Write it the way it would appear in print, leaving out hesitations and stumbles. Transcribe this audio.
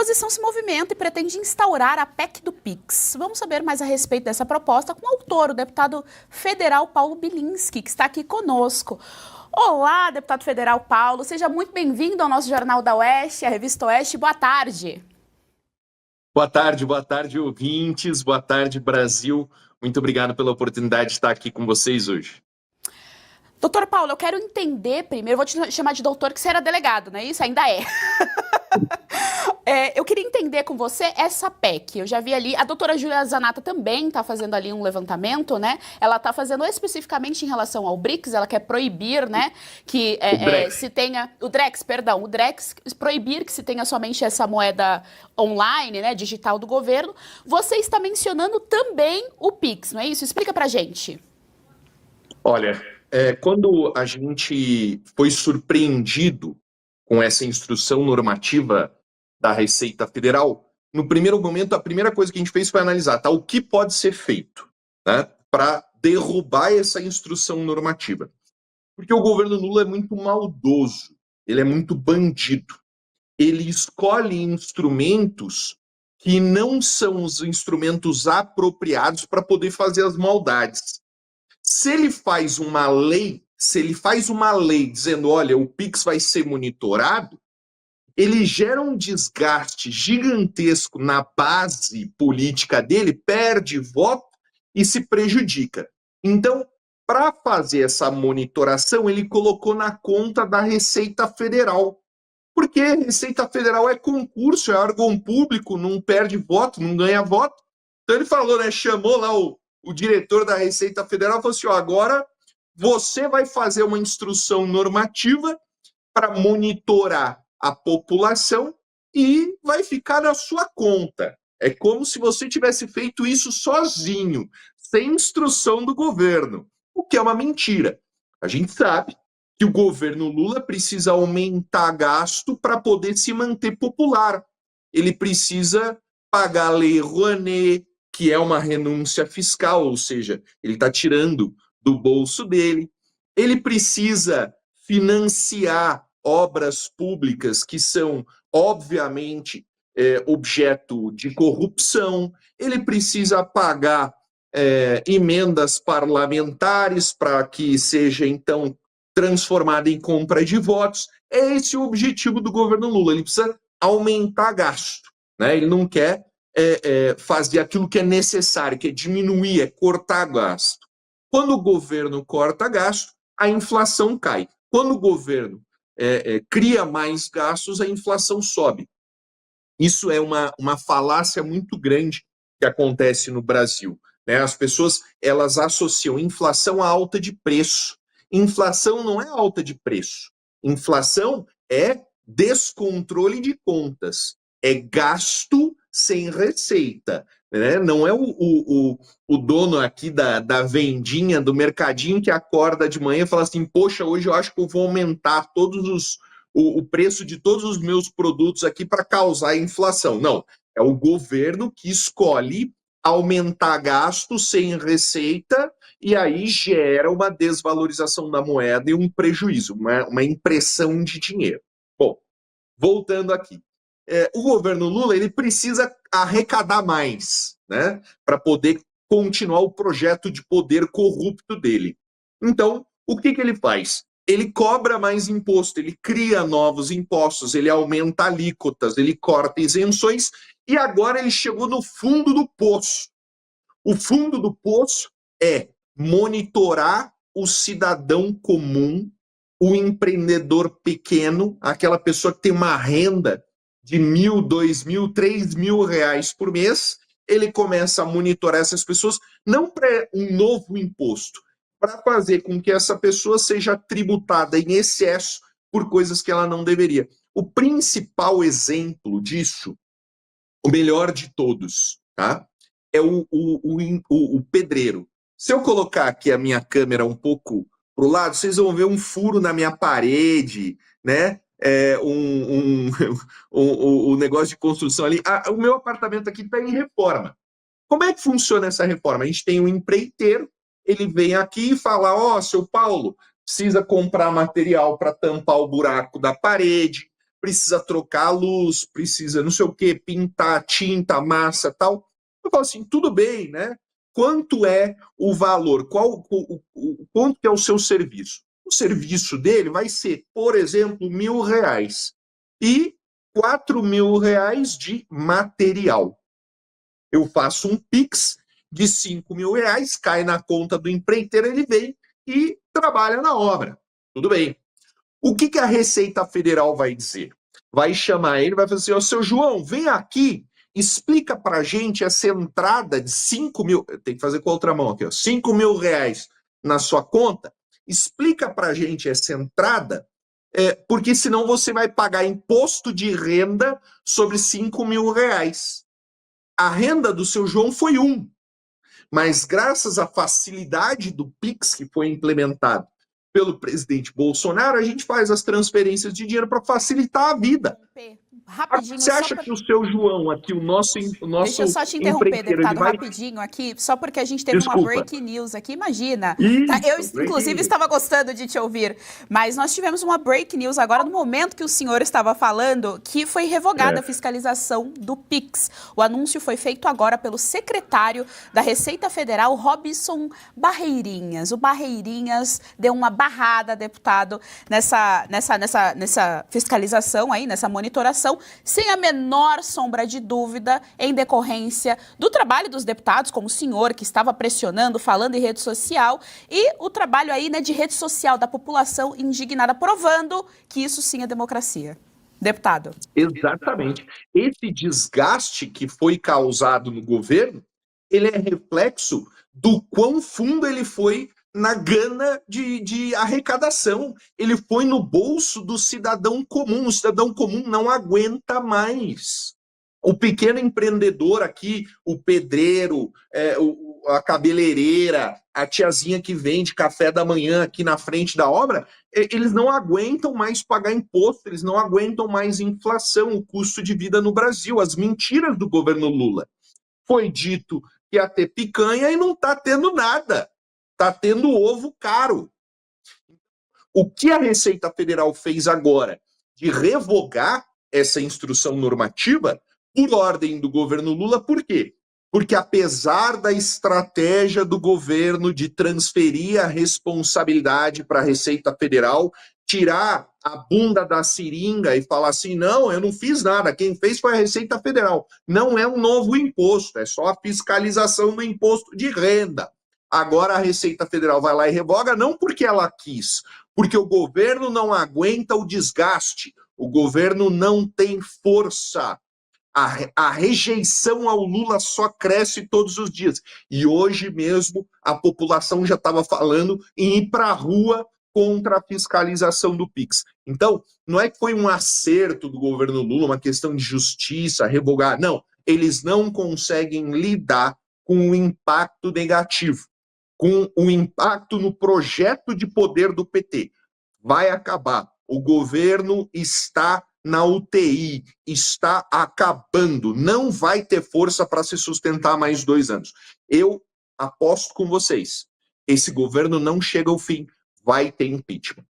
oposição se movimenta e pretende instaurar a PEC do Pix. Vamos saber mais a respeito dessa proposta com o autor, o deputado federal Paulo Bilinski, que está aqui conosco. Olá, deputado federal Paulo, seja muito bem-vindo ao nosso Jornal da Oeste, a Revista Oeste. Boa tarde. Boa tarde, ouvintes. Boa tarde, Brasil. Muito obrigado pela oportunidade de estar aqui com vocês hoje. Doutor Paulo, eu quero entender primeiro, vou te chamar de doutor, que você era delegado, não é isso? Ainda é. Eu queria entender com você essa PEC. Eu já vi ali, a doutora Júlia Zanata também está fazendo ali um levantamento, né? Ela está fazendo especificamente em relação ao BRICS, ela quer proibir, né, que se tenha, o Drex, proibir que se tenha somente essa moeda online, né, digital do governo. Você está mencionando também o Pix, não é isso? Explica pra gente. Olha, quando a gente foi surpreendido com essa instrução normativa da Receita Federal, no primeiro momento, a primeira coisa que a gente fez foi analisar, tá, o que pode ser feito, né, para derrubar essa instrução normativa. Porque o governo Lula é muito maldoso, ele é muito bandido. Ele escolhe instrumentos que não são os instrumentos apropriados para poder fazer as maldades. Se ele faz uma lei dizendo, olha, o Pix vai ser monitorado, ele gera um desgaste gigantesco na base política dele, perde voto e se prejudica. Então, para fazer essa monitoração, ele colocou na conta da Receita Federal. Porque Receita Federal é concurso, é órgão público, não perde voto, não ganha voto. Então ele falou, né, chamou lá o diretor da Receita Federal e falou assim, ó, agora você vai fazer uma instrução normativa para monitorar a população e vai ficar na sua conta. É como se você tivesse feito isso sozinho, sem instrução do governo, o que é uma mentira. A gente sabe que o governo Lula precisa aumentar gasto para poder se manter popular. Ele precisa pagar a Lei Rouanet, que é uma renúncia fiscal, ou seja, ele está tirando do bolso dele. Ele precisa financiar obras públicas que são, obviamente, objeto de corrupção. Ele precisa pagar emendas parlamentares para que seja, então, transformada em compra de votos. É esse o objetivo do governo Lula. Ele precisa aumentar gasto, né? Ele não quer fazer aquilo que é necessário, que é diminuir, é cortar gasto. Quando o governo corta gasto, a inflação cai. Quando o governo cria mais gastos, a inflação sobe. Isso é uma falácia muito grande que acontece no Brasil, né? As pessoas elas associam inflação a alta de preço. Inflação não é alta de preço. Inflação é descontrole de contas. É gasto sem receita. Né? Não é o dono aqui da vendinha, do mercadinho, que acorda de manhã e fala assim, poxa, hoje eu acho que eu vou aumentar o preço de todos os meus produtos aqui para causar inflação. Não, é o governo que escolhe aumentar gasto sem receita e aí gera uma desvalorização da moeda e um prejuízo, uma impressão de dinheiro. Bom, voltando aqui. O governo Lula ele precisa arrecadar mais, né, para poder continuar o projeto de poder corrupto dele. Então, o que ele faz? Ele cobra mais imposto, ele cria novos impostos, ele aumenta alíquotas, ele corta isenções e agora ele chegou no fundo do poço. O fundo do poço é monitorar o cidadão comum, o empreendedor pequeno, aquela pessoa que tem uma renda de R$1.000, R$2.000, R$3.000 por mês. Ele começa a monitorar essas pessoas, não para um novo imposto, para fazer com que essa pessoa seja tributada em excesso por coisas que ela não deveria. O principal exemplo disso, o melhor de todos, tá? É o pedreiro. Se eu colocar aqui a minha câmera um pouco para o lado, vocês vão ver um furo na minha parede, né? O negócio de construção ali. O meu apartamento aqui está em reforma. Como é que funciona essa reforma? A gente tem um empreiteiro, ele vem aqui e fala, ó, seu Paulo, precisa comprar material para tampar o buraco da parede, precisa trocar a luz, precisa não sei o quê, pintar, tinta, massa, tal. Eu falo assim, tudo bem, né? Quanto é o valor? Quanto que é o seu serviço? O serviço dele vai ser, por exemplo, R$ 1.000 e R$ 4.000 de material. Eu faço um Pix de R$ 5.000, cai na conta do empreiteiro, ele vem e trabalha na obra. Tudo bem. O que a Receita Federal vai dizer? Vai chamar ele, vai falar assim, seu João, vem aqui, explica pra gente essa entrada de 5.000, tem que fazer com a outra mão aqui, ó, R$ 5.000 na sua conta, explica pra gente essa entrada, porque senão você vai pagar imposto de renda sobre R$ 5.000. A renda do seu João foi 1, mas graças à facilidade do Pix que foi implementado pelo presidente Bolsonaro, a gente faz as transferências de dinheiro para facilitar a vida. Rapidinho, você acha que o seu João aqui, o nosso Deixa eu só te interromper, deputado, rapidinho aqui, só porque a gente teve uma break news aqui, imagina. Tá? Eu, inclusive, estava gostando de te ouvir, mas nós tivemos uma break news agora, no momento que o senhor estava falando, que foi revogada a fiscalização do Pix. O anúncio foi feito agora pelo secretário da Receita Federal, Robson Barreirinhas. O Barreirinhas deu uma barrada, deputado, nessa fiscalização aí, nessa monitoração, sem a menor sombra de dúvida, em decorrência do trabalho dos deputados, como o senhor, que estava pressionando, falando em rede social, e o trabalho aí, né, de rede social da população indignada, provando que isso sim é democracia. Deputado. Exatamente. Esse desgaste que foi causado no governo, ele é reflexo do quão fundo ele foi na gana de arrecadação. Ele foi no bolso do cidadão comum. O cidadão comum não aguenta mais. O pequeno empreendedor aqui, o pedreiro, a cabeleireira, a tiazinha que vende café da manhã aqui na frente da obra, eles não aguentam mais pagar imposto, eles não aguentam mais inflação, o custo de vida no Brasil, as mentiras do governo Lula. Foi dito que ia ter picanha e não está tendo nada. Está tendo ovo caro. O que a Receita Federal fez agora de revogar essa instrução normativa por ordem do governo Lula, por quê? Porque apesar da estratégia do governo de transferir a responsabilidade para a Receita Federal, tirar a bunda da seringa e falar assim, não, eu não fiz nada, quem fez foi a Receita Federal. Não é um novo imposto, é só a fiscalização do imposto de renda. Agora a Receita Federal vai lá e revoga, não porque ela quis, porque o governo não aguenta o desgaste, o governo não tem força. A rejeição ao Lula só cresce todos os dias. E hoje mesmo a população já estava falando em ir para a rua contra a fiscalização do Pix. Então, não é que foi um acerto do governo Lula, uma questão de justiça, revogar. Não, eles não conseguem lidar com o impacto negativo, com o impacto no projeto de poder do PT. Vai acabar. O governo está na UTI, está acabando, não vai ter força para se sustentar mais 2 anos. Eu aposto com vocês, esse governo não chega ao fim, vai ter impeachment.